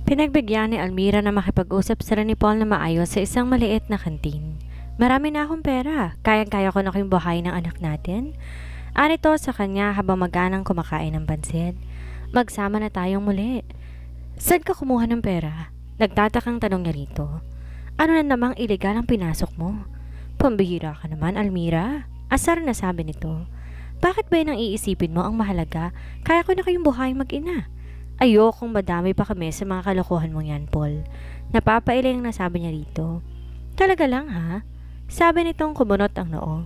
Pinagbigyan ni Almira na makipag-usap sila ni Paul na maayos sa isang maliit na kantin. Marami na akong pera, kayang-kaya ko na kayong buhay ng anak natin. Anito sa kanya habang maganang kumakain ng pansit. Magsama na tayong muli. Saan ka kumuha ng pera? Nagtatakang tanong niya rito. Ano na namang ilegal ang pinasok mo? Pambihira ka naman, Almira. Asar na sabi nito. Bakit ba yun ang iisipin mo ang mahalaga? Kaya ko na kayong buhay mag-ina. Ayokong madami pa kami sa mga kalokohan mo yan, Paul. Napapailing na sabi niya rito. Talaga lang ha? Sabi nitong kumunot ang noo.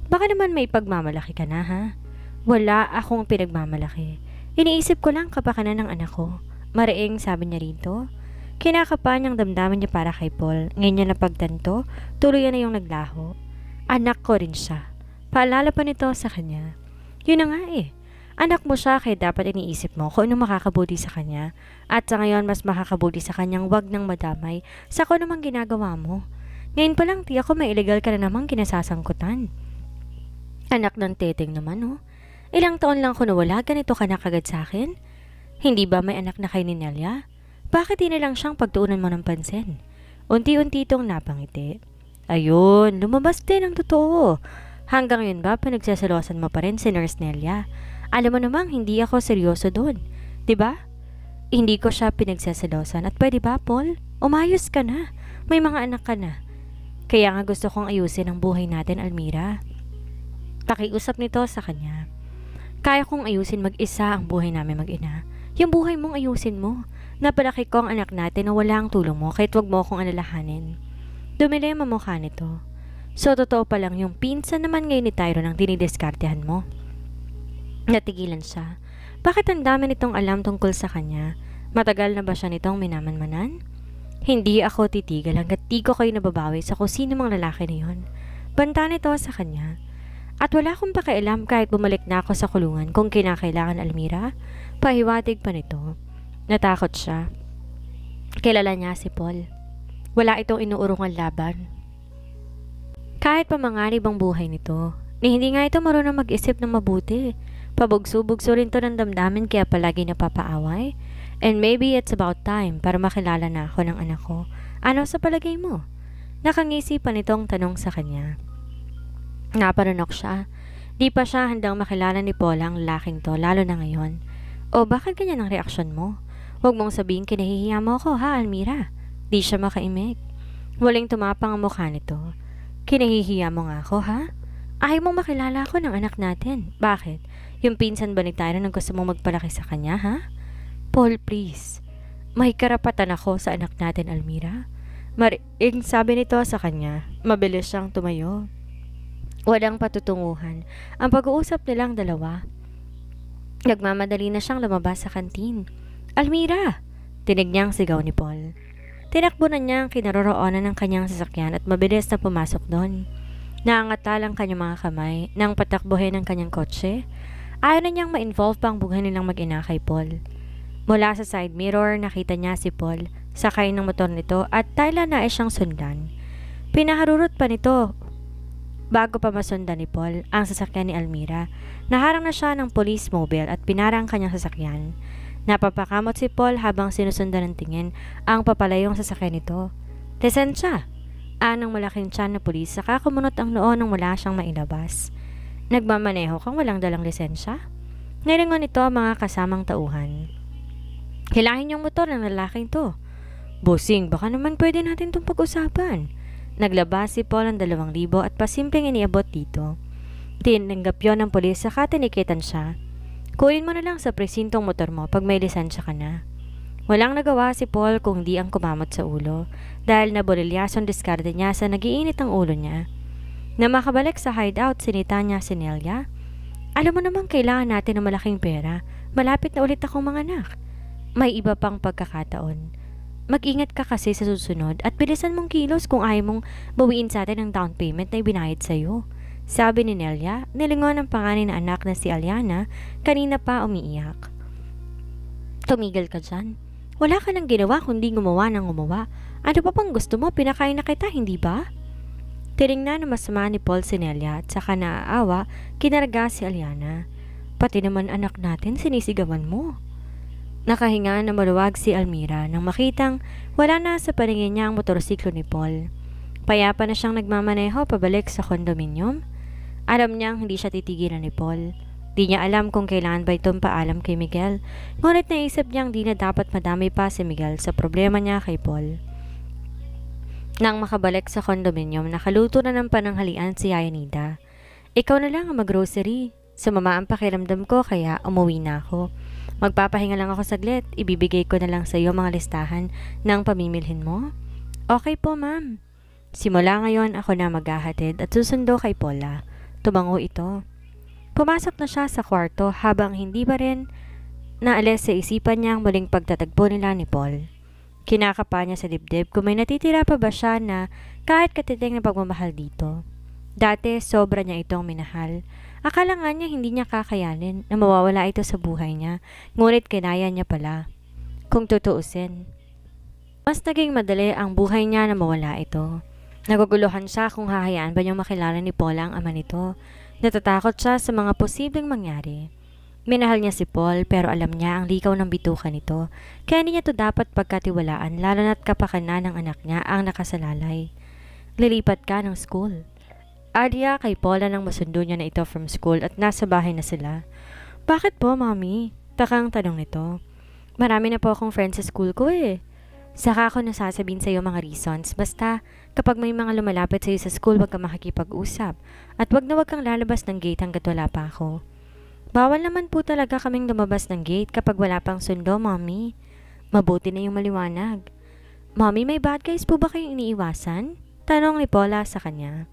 Baka naman may pagmamalaki ka na ha? Wala akong pinagmamalaki. Iniisip ko lang kapakanan ng anak ko. Mariing sabi niya rito. Kinakapa niyang damdamin niya para kay Paul. Ngayon niya napagtanto, tuloy na yung naglaho. Anak ko rin siya. Paalala pa nito sa kanya. Yun na nga eh. Anak mo siya kaya dapat iniisip mo kung ano makakabuti sa kanya. At sa ngayon mas makakabuti sa kanyang wag nang madamay sa kung anumang ginagawa mo. Ngayon pa lang tiyak ko may illegal ka na namang kinasasangkutan. Anak ng teteng naman oh. Ilang taon lang ko nawala ganito ka na kagad sa akin? Hindi ba may anak na kay ni Nelia? Bakit di na lang siyang pagtuunan mo ng pansin? Unti-unti itong napangiti. Ayun, lumabas din ang totoo. Hanggang yun ba pinagsasalosan mo pa rin si Nurse Nelia? Alam mo namang hindi ako seryoso doon. 'Di ba? Hindi ko siya pinagsasalosan at pwede ba, Paul? Umayos ka na. May mga anak ka na. Kaya nga gusto kong ayusin ang buhay natin, Almira. Pakiusap nito sa kanya. Kaya kong ayusin mag-isa ang buhay namin mag-ina. Yung buhay mong ayusin mo. Napalaki ko ang anak natin na wala ang tulong mo kahit wag mo akong alalahanin. Dumilim ang mukha nito. So totoo pa lang yung pinsan naman ngayon ni Tyrone ang dinidiskartehan mo. Natigilan siya. Bakit ang dami nitong alam tungkol sa kanya? Matagal na ba siya nitong minamanmanan? Hindi ako titigil hanggat di ko kayo nababawi sa kung sino mang lalaki na yun. Banta nito sa kanya. At wala akong pakialam kahit bumalik na ako sa kulungan kung kinakailangan, Almira. Pahiwatig pa nito. Natakot siya. Kilala niya si Paul. Wala itong inuurungan laban. Kahit pamanganib ang buhay nito, ni hindi nga ito marunong mag-isip ng mabuti. Pabugso-bugso rin to ng damdamin kaya palagi napapaaway. And maybe it's about time para makilala na ako ng anak ko. Ano sa palagay mo? Nakangisi pa nitong tanong sa kanya. Naparanok siya. Di pa siya handang makilala ni Paul ang laking to, lalo na ngayon. O bakit ganyan ang reaksyon mo? Huwag mong sabihin kinahihiya mo ako ha, Almira. Di siya makaimik. Waling tumapang ang mukha nito. Kinahihiya mo nga ako ha? Ayaw mong makilala ako ng anak natin. Bakit? Yung pinsan ba ni Tyrone ang gusto mong magpalaki sa kanya ha? Paul, please. May karapatan ako sa anak natin, Almira. Mariing sabi nito sa kanya. Mabilis siyang tumayo. Walang patutunguhan ang pag-uusap nilang dalawa. Nagmamadali na siyang lumabas sa kantin. Almira! Tinig niyang sigaw ni Paul. Tinakbo na niya ang kinaroroonan ng kanyang sasakyan at mabilis na pumasok doon. Naangatal ang kanyang mga kamay nang patakbuhin ang kanyang kotse. Ayaw na niyang ma-involve pa ang buhay nilang mag-ina kay Paul. Mula sa side mirror, nakita niya si Paul, sakay ng motor nito at tila nais siyang sundan. Pinaharurot pa nito bago pa masundan ni Paul ang sasakyan ni Almira. Naharang na siya ng police mobile at pinara ang kanyang sasakyan. Napapakamot si Paul habang sinusundan ng tingin ang papalayong sasakyan nito. Lisensya! Anong malaking tiyan na pulis saka kumunot ang noo nang wala siyang mailabas. Nagmamaneho kang walang dalang lisensya? Nilingon nito ang mga kasamang tauhan. Hilahin yung motor ng lalaking to. Bossing, baka naman pwede natin itong pag-usapan. Naglabas si Paul ng 2,000 at pasimpleng iniabot dito. Tinanggap yun ng pulis saka tinikitan siya. Kunin mo na lang sa presintong motor mo pag may lisensya ka na. Walang nagawa si Paul kung di ang kumamot sa ulo dahil nabulilyason diskarte niya sa nagiinit ang ulo niya. Na makabalik sa hideout, sinita niya si Nelia. Alam mo namang kailangan natin ng malaking pera. Malapit na ulit akong mga anak. May iba pang pagkakataon. Mag-ingat ka kasi sa susunod at bilisan mong kilos kung ayaw mong bawiin sa atin ang down payment na ibinayad sa'yo. Sabi ni Nelia, nilingon ang panganay na anak na si Aliana, kanina pa umiiyak. Tumigil ka dyan. Wala ka nang ginawa kundi gumawa ng gumawa. Ano pa pang gusto mo? Pinakain na kita, hindi ba? Tinignan na masama ni Paul si Nelia at saka naaawa, kinarga si Aliana. Pati naman anak natin sinisigawan mo. Nakahinga na maluwag si Almira nang makitang wala na sa paningin niya ang motorsiklo ni Paul. Payapa na siyang nagmamaneho pabalik sa kondominium. Alam niyang hindi siya titigilan ni Paul. Di niya alam kung kailan ba itong paalam kay Miguel, ngunit naisip niyang di na dapat madami pa si Miguel sa problema niya kay Paul. Nang makabalik sa kondominium, nakaluto na ng pananghalian si Yaya Nida. Ikaw na lang ang mag-grocery. Sumama ang pakiramdam ko kaya umuwi na ako. Magpapahinga lang ako saglit, ibibigay ko na lang sa iyo mga listahan ng pamimilhin mo. Okay po, ma'am. Simula ngayon ako na maghahatid at susundo kay Paula. Tumango ito. Pumasok na siya sa kwarto habang hindi pa rin naalis sa isipan niya ang muling pagtatagpo nila ni Paul. Kinakapa niya sa dibdib kung may natitira pa ba siya na kahit katiting na pagmamahal dito. Dati sobra niya itong minahal. Akala nga niya hindi niya kakayanin na mawawala ito sa buhay niya, ngunit kinaya niya pala. Kung tutuusin, mas naging madali ang buhay niya na mawala ito. Naguguluhan siya kung hahayaan ba niyang makilala ni Paula ang ama nito. Natatakot siya sa mga posibleng mangyari. Minahal niya si Paul pero alam niya ang likaw ng bituka nito, kaya hindi niya to dapat pagkatiwalaan lalo na't kapakanan ng anak niya ang nakasalalay. Lilipat ka ng school. Adya kay Paula nang masundo niya na ito from school at nasa bahay na sila. Bakit po, mami? Takang tanong nito. Marami na po akong friends sa school ko eh. Saka ako nasasabihin sa iyo mga reasons, basta kapag may mga lumalapit sa iyo sa school wag ka makikipag-usap at wag na wag kang lalabas ng gate hanggat wala pa ako. Bawal naman po talaga kaming lumabas ng gate kapag wala pang sundo, mami. Mabuti na yung maliwanag. Mami, may bad guys po ba kayong iniiwasan? Tanong ni Paula sa kanya.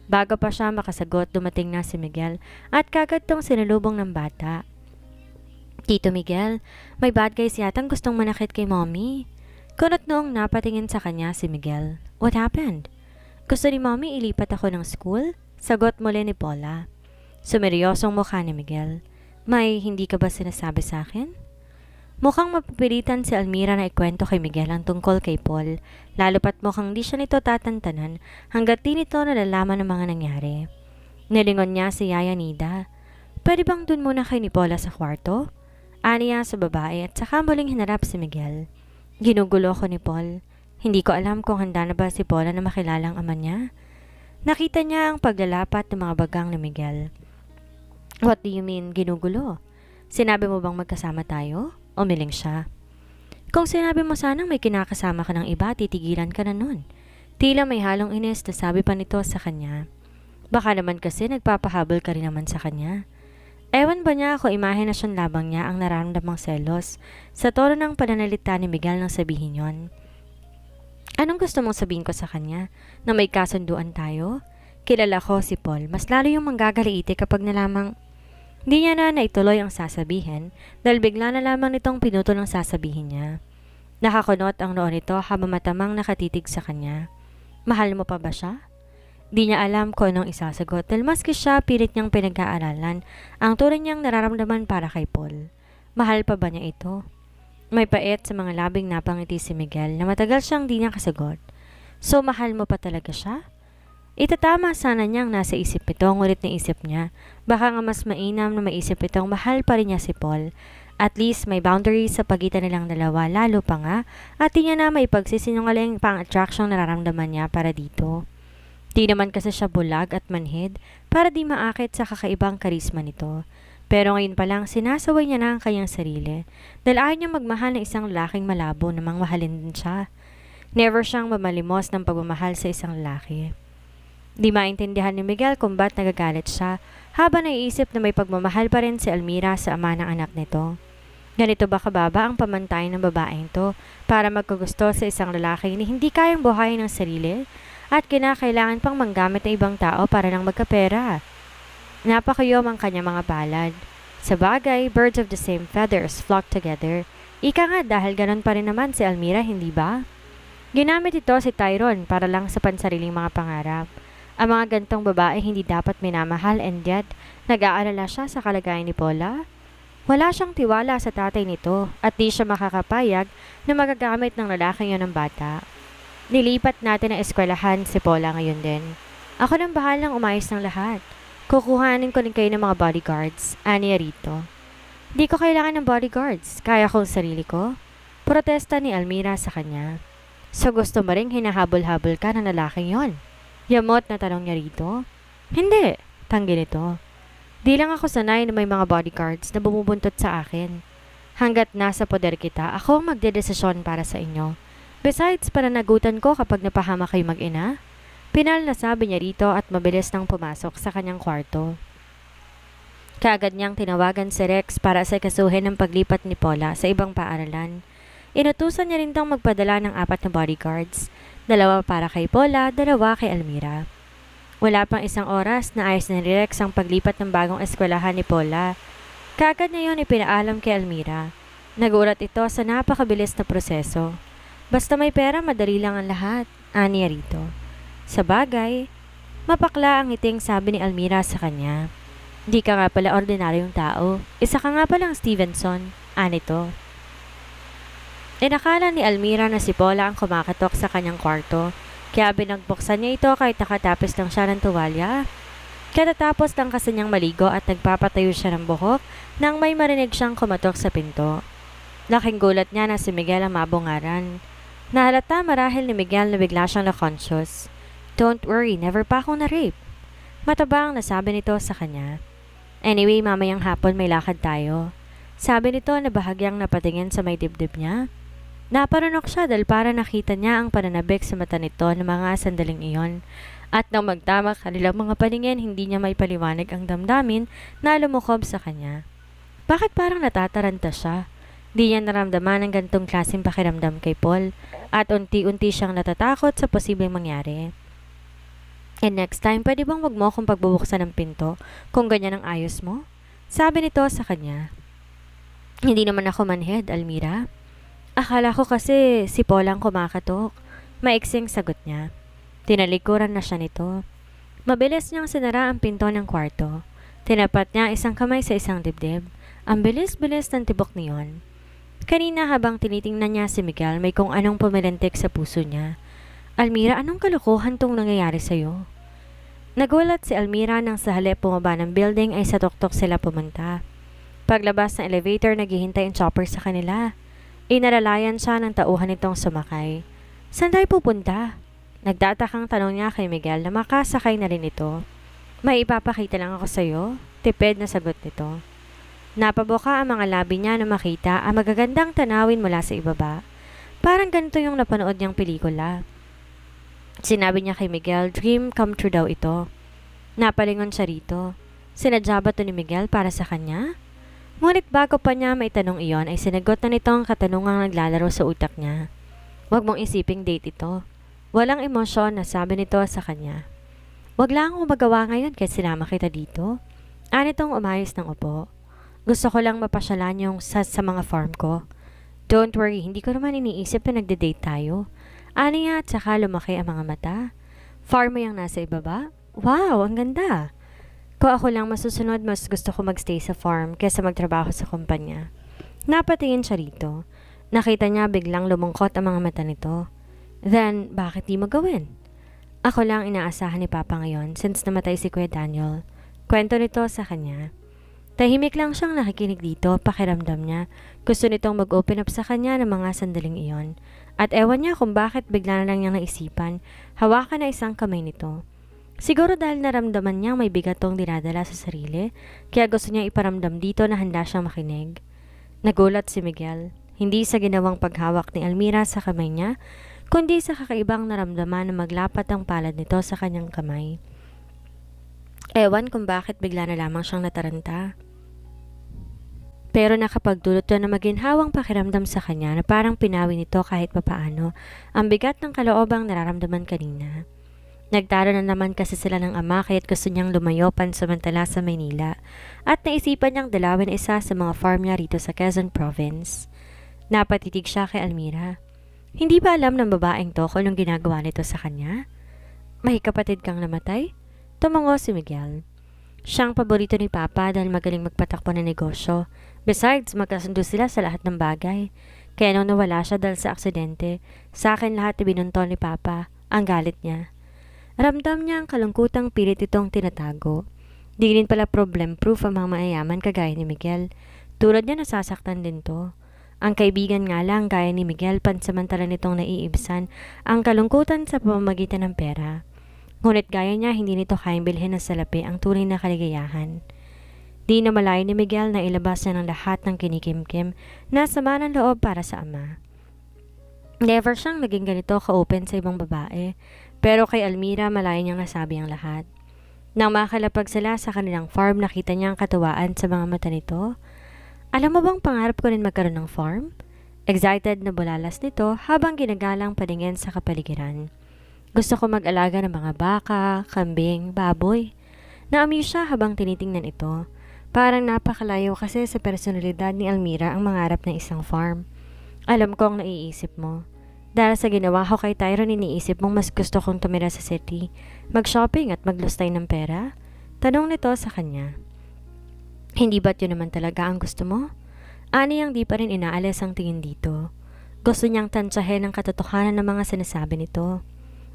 Bago pa siya makasagot, dumating na si Miguel at kagad tong sinalubong ng bata. Tito Miguel, may bad guys yatang gustong manakit kay mommy. Kunot noong napatingin sa kanya si Miguel. What happened? Gusto ni mommy ilipat ako ng school? Sagot muli ni Paula. Sumeryosong mukha ni Miguel. May hindi ka ba sinasabi sa akin? Mukhang mapipilitan si Almira na ikwento kay Miguel ang tungkol kay Paul, lalo pat mukhang di siya nito tatantanan hanggat di nito nalalaman ng mga nangyari. Nilingon niya si Yaya Nida. Pwede bang dun muna kay ni Paula sa kwarto? Aniya sa babae at saka muling hinarap si Miguel. Ginugulo ko ni Paul. Hindi ko alam kung handa na ba si Paula na makilala ang ama niya. Nakita niya ang paglalapat ng mga bagang ni Miguel. What do you mean, ginugulo? Sinabi mo bang magkasama tayo? Umiling siya. Kung sinabi mo sanang may kinakasama ka ng iba, titigilan ka na nun. Tila may halong inis na sabi pa nito sa kanya. Baka naman kasi nagpapahabol ka rin naman sa kanya. Ewan ba niya kung imahinasyon labang niya ang nararamdamang selos sa tono ng pananalita ni Miguel nang sabihin yon. Anong gusto mong sabihin ko sa kanya? Na may kasunduan tayo? Kilala ko si Paul, mas lalo yung manggagaliite kapag nalamang hindi niya na naituloy ang sasabihin dahil bigla na lamang nitong pinutol ang sasabihin niya. Nakakunot ang noon nito habang matamang nakatitig sa kanya. Mahal mo pa ba siya? Di niya alam kung anong isasagot dahil maski siya pilit niyang pinag-aaralan ang tunay niyang nararamdaman para kay Paul. Mahal pa ba niya ito? May pait sa mga labing napangiti si Miguel na matagal siyang di niya kasagot. So mahal mo pa talaga siya? Itatama sana niyang nasa isip ito, ngunit naisip niya, baka nga mas mainam na maisip itong mahal pa rin niya si Paul. At least may boundaries sa pagitan nilang dalawa, lalo pa nga, at di niya na may pagsisinungaling pang attraction nararamdaman niya para dito. Di naman kasi siya bulag at manhid para di maakit sa kakaibang karisma nito. Pero ngayon pa lang sinasaway niya na ang kanyang sarili dahil ayaw niya magmahal ng isang lalaking malabo namang mahalin din siya. Never siyang mamalimos ng pagmamahal sa isang lalaki. Di maintindihan ni Miguel kung ba't nagagalit siya habang naiisip na may pagmamahal pa rin si Almira sa ama ng anak nito. Ganito ba kababa ang pamantay ng babaeng to para magkagusto sa isang lalaki na hindi kayang buhayin ng sarili at kinakailangan pang manggamit ng ibang tao para lang magkapera? Napakayom ang kanyang mga palad. Sa bagay, birds of the same feathers flock together. Ika nga dahil ganon pa rin naman si Almira, hindi ba? Ginamit ito si Tyrone para lang sa pansariling mga pangarap. Ang mga gantong babae hindi dapat minamahal and yet nag-aalala siya sa kalagayan ni Paula. Wala siyang tiwala sa tatay nito at di siya makakapayag na magagamit ng lalaking yon ng bata. Nilipat natin ang eskwelahan si Paula ngayon din. Ako nang bahalang umayos ng lahat. Kukuhanin ko rin kayo ng mga bodyguards, aniya rito. Di ko kailangan ng bodyguards. Kaya kong sarili ko. Protesta ni Almira sa kanya. So gusto mo ring hinahabol-habol ka ng lalaking yon? Yamot na tanong niya rito. Hindi, tanggi nito. Di lang ako sanay na may mga bodyguards na bumubuntot sa akin. Hanggat nasa poder kita, ako ang magdedesisyon para sa inyo. Besides, pananagutan ko kapag napahama kayo mag-ina. Pinal na sabi niya rito at mabilis nang pumasok sa kanyang kwarto. Kaagad niyang tinawagan si Rex para asikasuhin ang paglipat ni Paula sa ibang paaralan. Inutusan niya rin tong magpadala ng 4 na bodyguards, 2 para kay Paula, 2 kay Almira. Wala pang isang oras na ayos na ni Rex ang paglipat ng bagong eskwelahan ni Paula. Kaagad niya yun ipinaalam kay Almira. Nagulat ito sa napakabilis na proseso. Basta may pera, madali lang ang lahat, aniya rito. Sa bagay, mapakla ang ngiting sabi ni Almira sa kanya. Di ka nga pala ordinaryong tao. Isa ka nga palang Stevenson. Anito. Inakala ni Almira na si Paula ang kumakatok sa kanyang kwarto. Kaya binagbuksan niya ito kahit nakatapos lang siya ng tuwalya. Katatapos lang kasi niyang maligo at nagpapatayo siya ng buhok nang may marinig siyang kumatok sa pinto. Laking gulat niya na si Miguel ang mabungaran. Nahalata marahil ni Miguel na bigla siyang na-conscious. Don't worry, never pa akong na-rape. Matabang nasabi nito sa kanya. Anyway, mamayang hapon may lakad tayo. Sabi nito na bahagyang napatingin sa may dibdib niya. Naparunok siya dahil para nakita niya ang pananabik sa mata nito ng mga sandaling iyon. At nang magtamak kanilang mga paningin, hindi niya may paliwanag ang damdamin na lumukob sa kanya. Bakit parang natataranta siya? Di niya naramdaman ang gantong klaseng pakiramdam kay Paul at unti-unti siyang natatakot sa posibleng mangyari. And next time, pwede bang wag mo akong pagbubuksan ng pinto kung ganyan ang ayos mo? Sabi nito sa kanya. Hindi naman ako manhead, Almira. Akala ko kasi si Paul ang kumakatok. Maiksing sagot niya. Tinalikuran na siya nito. Mabilis niyang sinara ang pinto ng kwarto. Tinapat niya isang kamay sa isang dibdib. Ang bilis-bilis ng tibok niyon. Kanina habang tinitingnan niya si Miguel, may kung anong pumilintik sa puso niya. Almira, anong kalokohan tong nangyayari sa'yo? Nagulat si Almira nang sa halip bumaba ng building ay sa tuktok sila pumunta. Paglabas ng elevator, naghihintay ang chopper sa kanila. Inalalayan siya ng tauhan nitong sumakay. Saan tayo pupunta? Nagtatakang tanong niya kay Miguel na makasakay na rin ito. May ipapakita lang ako sa'yo. Tipid na sagot nito. Napabuka ang mga labi niya na makita ang magagandang tanawin mula sa ibaba. Parang ganito yung napanood niyang pelikula. Sinabi niya kay Miguel, dream come true daw ito. Napalingon siya rito. Sinadya ba ito ni Miguel para sa kanya? Ngunit bago pa niya may tanong iyon ay sinagot na nito ang katanungang naglalaro sa utak niya. Huwag mong isiping date ito. Walang emosyon na sabi nito sa kanya. Huwag lang akong magawa ngayon kaya sinama kita dito. Anitong umayos ng upo. Gusto ko lang mapasyalan yung sa mga farm ko. Don't worry, hindi ko naman iniisip na nagde-date tayo. Ani nga at saka lumaki ang mga mata. Farm mo yung nasa ibaba? Wow, ang ganda. Kung ako lang masusunod, mas gusto ko magstay sa farm kaysa magtrabaho sa kumpanya. Napatingin siya rito. Nakita niya biglang lumungkot ang mga mata nito. Then, bakit di mo gawin? Ako lang inaasahan ni Papa ngayon since namatay si Kuya Daniel. Kwento nito sa kanya. Tahimik lang siyang nakikinig dito, pakiramdam niya. Gusto nitong mag-open up sa kanya ng mga sandaling iyon. At ewan niya kung bakit bigla na lang niyang naisipan, hawakan na isang kamay nito. Siguro dahil naramdaman niya may bigatong dinadala sa sarili, kaya gusto niya iparamdam dito na handa siyang makinig. Nagulat si Miguel, hindi sa ginawang paghawak ni Almira sa kamay niya, kundi sa kakaibang naramdaman na maglapat ang palad nito sa kanyang kamay. Ewan kung bakit bigla na lamang siyang nataranta. Pero nakapagdulot yun na maginhawang pakiramdam sa kanya na parang pinawi nito kahit papaano ang bigat ng kaloobang nararamdaman kanina. Nagtalo na naman kasi sila ng ama kaya't gusto niyang lumayo pansamantala sa Maynila at naisipan niyang dalawin isa sa mga farm niya rito sa Quezon Province. Napatitig siya kay Almira. Hindi ba alam ng babaeng to kung anong ginagawa nito sa kanya? May kapatid kang namatay? Tumango si Miguel. Siyang paborito ni Papa dahil magaling magpatakbo ng negosyo. Besides, magkasundo sila sa lahat ng bagay. Kaya nung nawala siya dahil sa aksidente, sa akin lahat ibinuntol ni Papa. Ang galit niya. Ramdam niya ang kalungkutang pilit itong tinatago. Di rin pala problem-proof ang mga mayayaman kagaya ni Miguel. Tulad niya nasasaktan din to. Ang kaibigan nga lang gaya ni Miguel pansamantala nitong naiibsan ang kalungkutan sa pamamagitan ng pera. Ngunit gaya niya hindi nito kayang bilhin ng salapi ang tunay na kaligayahan. Di na malayo ni Miguel na ilabas na ng lahat ng kinikimkim na sama ng loob para sa ama. Never siyang naging ganito ka-open sa ibang babae, pero kay Almira malayo niyang nasabi ang lahat. Nang makalapag sila sa kanilang farm nakita niya ang katuwaan sa mga mata nito. Alam mo bang pangarap ko rin magkaroon ng farm? Excited na bulalas nito habang ginagalang paningin sa kapaligiran. Gusto ko mag-alaga ng mga baka, kambing, baboy. Na-amuse siya habang tinitingnan ito. Parang napakalayo kasi sa personalidad ni Almira ang mangarap ng isang farm. Alam ko ang naiisip mo. Dahil sa ginawa ko kay Tyrone iniisip mong mas gusto kong tumira sa city, mag-shopping at maglustay ng pera? Tanong nito sa kanya. Hindi ba't yun naman talaga ang gusto mo? Ani ang di pa rin inaalis ang tingin dito. Gusto niyang tansyahin ang katotohanan ng mga sinasabi nito.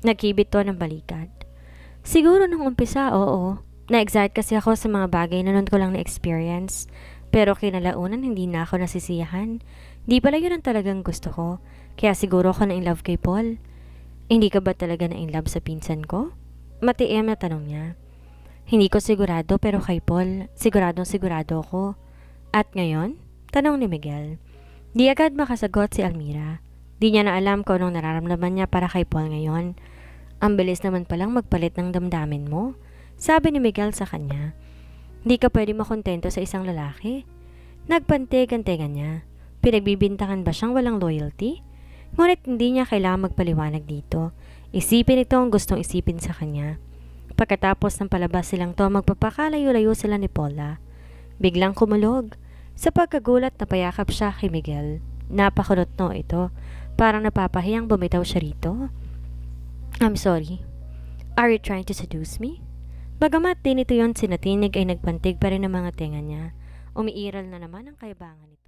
Nagkibit to ng balikat. Siguro nung umpisa, oo. Na-excite kasi ako sa mga bagay na noon ko lang na-experience. Pero kinalaunan hindi na ako nasisiyahan. Di pala yun ang talagang gusto ko. Kaya siguro ako na in love kay Paul. Hindi ka ba talaga na in love sa pinsan ko? Matiim na tanong niya. Hindi ko sigurado pero kay Paul, sigurado ako. At ngayon? Tanong ni Miguel. Di agad makasagot si Almira. Di niya na alam kung anong nararamdaman niya para kay Paul ngayon. Ang bilis naman palang magpalit ng damdamin mo. Sabi ni Miguel sa kanya. Di ka pwede makontento sa isang lalaki. Nagpantig-antigan niya. Pinagbibintangan ba siyang walang loyalty? Ngunit hindi niya kailangang magpaliwanag dito. Isipin ito ang gustong isipin sa kanya. Pagkatapos ng palabas silang to, magpapakalayo-layo sila ni Paula. Biglang kumulog. Sa pagkagulat napayakap siya kay Miguel. Napakunot no ito. Parang napapahiyang bumitaw siya rito. I'm sorry. Are you trying to seduce me? Bagamat din ito yon sinatinig ay nagpantig pa rin ang mga tenga niya. Umiiral na naman ang kayabangan nito.